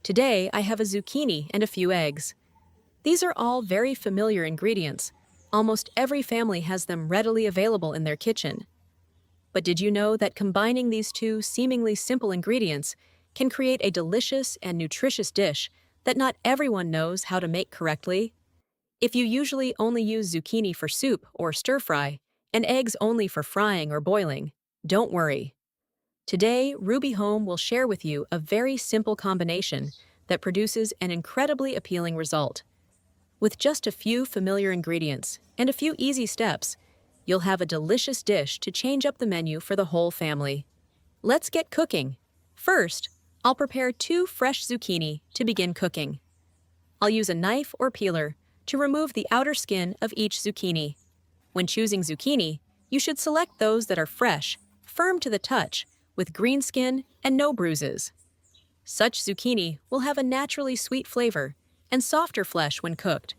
Today, I have a zucchini and a few eggs. These are all very familiar ingredients. Almost every family has them readily available in their kitchen. But did you know that combining these two seemingly simple ingredients can create a delicious and nutritious dish that not everyone knows how to make correctly? If you usually only use zucchini for soup or stir-fry, and eggs only for frying or boiling, don't worry. Today, Ruby Home will share with you a very simple combination that produces an incredibly appealing result. With just a few familiar ingredients and a few easy steps, you'll have a delicious dish to change up the menu for the whole family. Let's get cooking. First, I'll prepare 2 fresh zucchini to begin cooking. I'll use a knife or peeler to remove the outer skin of each zucchini. When choosing zucchini, you should select those that are fresh, firm to the touch, with green skin and no bruises. Such zucchini will have a naturally sweet flavor and softer flesh when cooked.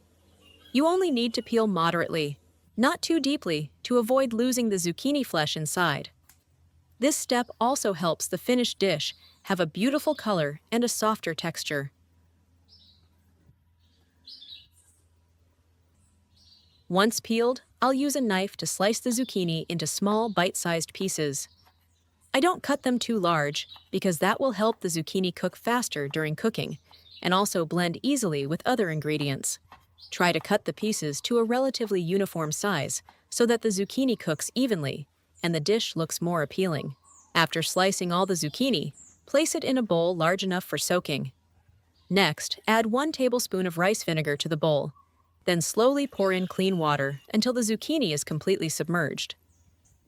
You only need to peel moderately, not too deeply, to avoid losing the zucchini flesh inside. This step also helps the finished dish have a beautiful color and a softer texture. Once peeled, I'll use a knife to slice the zucchini into small bite-sized pieces. I don't cut them too large because that will help the zucchini cook faster during cooking and also blend easily with other ingredients. Try to cut the pieces to a relatively uniform size so that the zucchini cooks evenly and the dish looks more appealing. After slicing all the zucchini, place it in a bowl large enough for soaking. Next, add 1 tablespoon of rice vinegar to the bowl. Then slowly pour in clean water until the zucchini is completely submerged.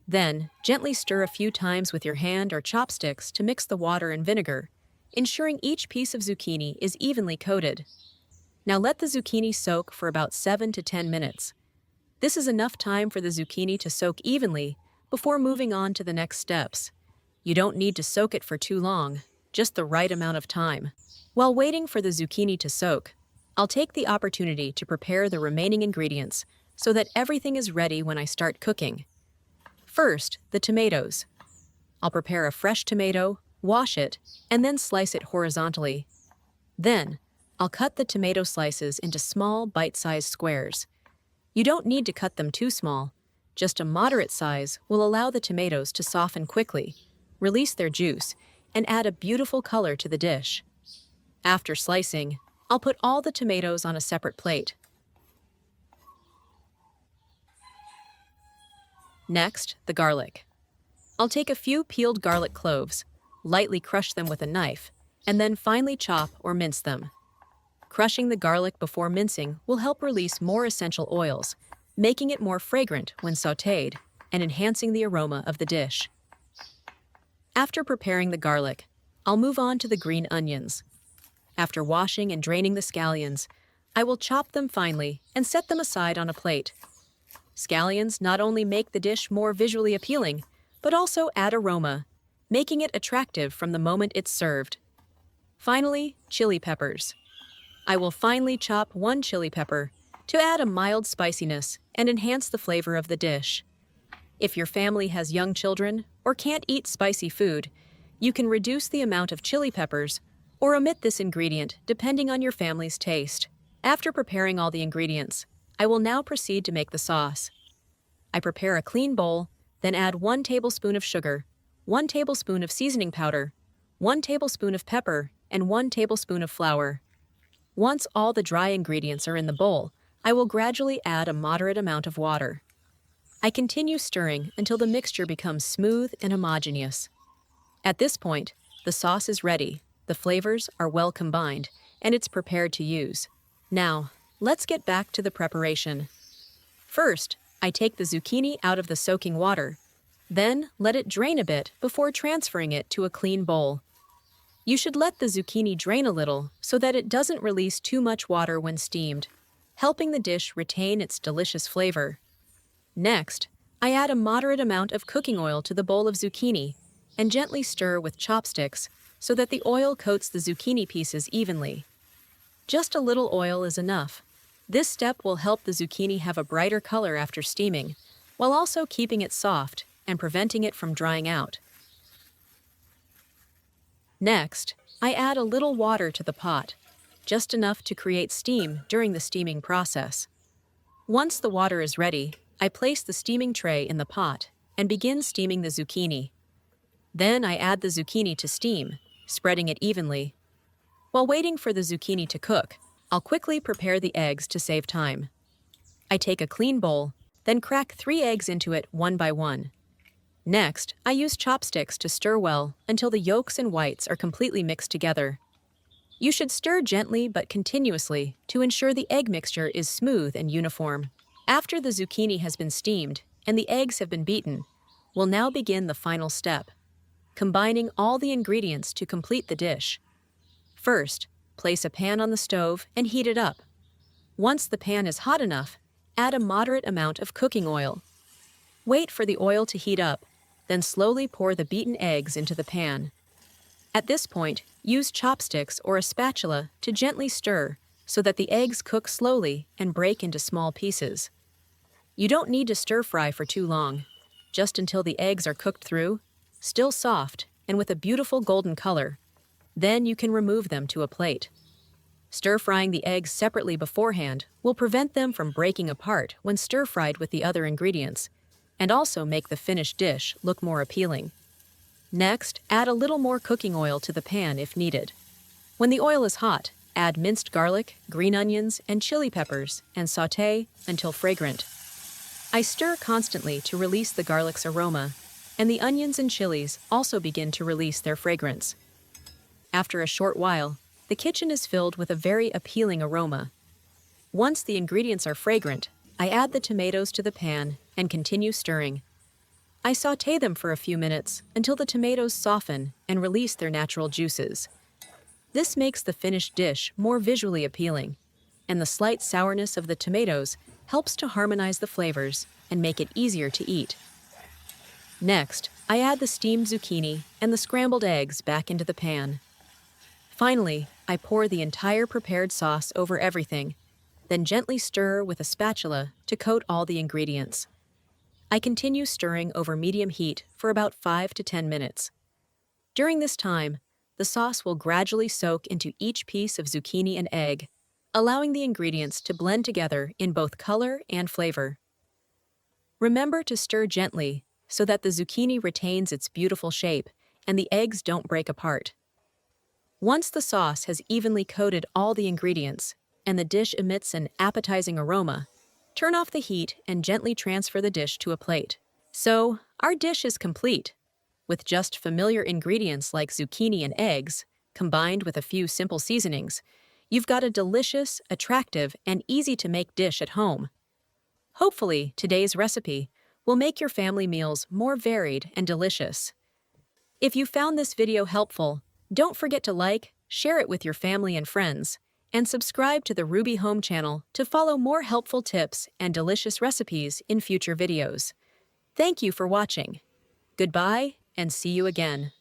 Then, gently stir a few times with your hand or chopsticks to mix the water and vinegar, ensuring each piece of zucchini is evenly coated. Now let the zucchini soak for about 7 to 10 minutes. This is enough time for the zucchini to soak evenly before moving on to the next steps. You don't need to soak it for too long, just the right amount of time. While waiting for the zucchini to soak, I'll take the opportunity to prepare the remaining ingredients so that everything is ready when I start cooking. First, the tomatoes. I'll prepare a fresh tomato, wash it, and then slice it horizontally. Then, I'll cut the tomato slices into small, bite-sized squares. You don't need to cut them too small. Just a moderate size will allow the tomatoes to soften quickly, release their juice, and add a beautiful color to the dish. After slicing, I'll put all the tomatoes on a separate plate. Next, the garlic. I'll take a few peeled garlic cloves, lightly crush them with a knife, and then finely chop or mince them. Crushing the garlic before mincing will help release more essential oils, making it more fragrant when sautéed and enhancing the aroma of the dish. After preparing the garlic, I'll move on to the green onions. After washing and draining the scallions, I will chop them finely and set them aside on a plate. Scallions not only make the dish more visually appealing, but also add aroma, making it attractive from the moment it's served. Finally, chili peppers. I will finely chop 1 chili pepper to add a mild spiciness and enhance the flavor of the dish. If your family has young children or can't eat spicy food, you can reduce the amount of chili peppers or omit this ingredient depending on your family's taste. After preparing all the ingredients, I will now proceed to make the sauce. I prepare a clean bowl, then add 1 tablespoon of sugar, 1 tablespoon of seasoning powder, 1 tablespoon of pepper, and 1 tablespoon of flour. Once all the dry ingredients are in the bowl, I will gradually add a moderate amount of water. I continue stirring until the mixture becomes smooth and homogeneous. At this point, the sauce is ready, the flavors are well combined, and it's prepared to use. Now, let's get back to the preparation. First, I take the zucchini out of the soaking water, then let it drain a bit before transferring it to a clean bowl. You should let the zucchini drain a little so that it doesn't release too much water when steamed, helping the dish retain its delicious flavor. Next, I add a moderate amount of cooking oil to the bowl of zucchini and gently stir with chopsticks so that the oil coats the zucchini pieces evenly. Just a little oil is enough. This step will help the zucchini have a brighter color after steaming, while also keeping it soft and preventing it from drying out. Next, I add a little water to the pot, just enough to create steam during the steaming process. Once the water is ready, I place the steaming tray in the pot and begin steaming the zucchini. Then I add the zucchini to steam, spreading it evenly. While waiting for the zucchini to cook, I'll quickly prepare the eggs to save time. I take a clean bowl, then crack 3 eggs into it one by one. Next, I use chopsticks to stir well until the yolks and whites are completely mixed together. You should stir gently but continuously to ensure the egg mixture is smooth and uniform. After the zucchini has been steamed and the eggs have been beaten, we'll now begin the final step, combining all the ingredients to complete the dish. First, place a pan on the stove and heat it up. Once the pan is hot enough, add a moderate amount of cooking oil. Wait for the oil to heat up, then slowly pour the beaten eggs into the pan. At this point, use chopsticks or a spatula to gently stir so that the eggs cook slowly and break into small pieces. You don't need to stir fry for too long, just until the eggs are cooked through, still soft and with a beautiful golden color. Then you can remove them to a plate. Stir-frying the eggs separately beforehand will prevent them from breaking apart when stir-fried with the other ingredients, and also make the finished dish look more appealing. Next, add a little more cooking oil to the pan if needed. When the oil is hot, add minced garlic, green onions, and chili peppers and sauté until fragrant. I stir constantly to release the garlic's aroma, and the onions and chilies also begin to release their fragrance. After a short while, the kitchen is filled with a very appealing aroma. Once the ingredients are fragrant, I add the tomatoes to the pan and continue stirring. I sauté them for a few minutes until the tomatoes soften and release their natural juices. This makes the finished dish more visually appealing, and the slight sourness of the tomatoes helps to harmonize the flavors and make it easier to eat. Next, I add the steamed zucchini and the scrambled eggs back into the pan. Finally, I pour the entire prepared sauce over everything, then gently stir with a spatula to coat all the ingredients. I continue stirring over medium heat for about 5 to 10 minutes. During this time, the sauce will gradually soak into each piece of zucchini and egg, allowing the ingredients to blend together in both color and flavor. Remember to stir gently so that the zucchini retains its beautiful shape and the eggs don't break apart. Once the sauce has evenly coated all the ingredients and the dish emits an appetizing aroma, turn off the heat and gently transfer the dish to a plate. So, our dish is complete. With just familiar ingredients like zucchini and eggs, combined with a few simple seasonings, you've got a delicious, attractive, and easy-to-make dish at home. Hopefully, today's recipe will make your family meals more varied and delicious. If you found this video helpful, don't forget to like, share it with your family and friends, and subscribe to the Ruby Home channel to follow more helpful tips and delicious recipes in future videos. Thank you for watching. Goodbye, and see you again.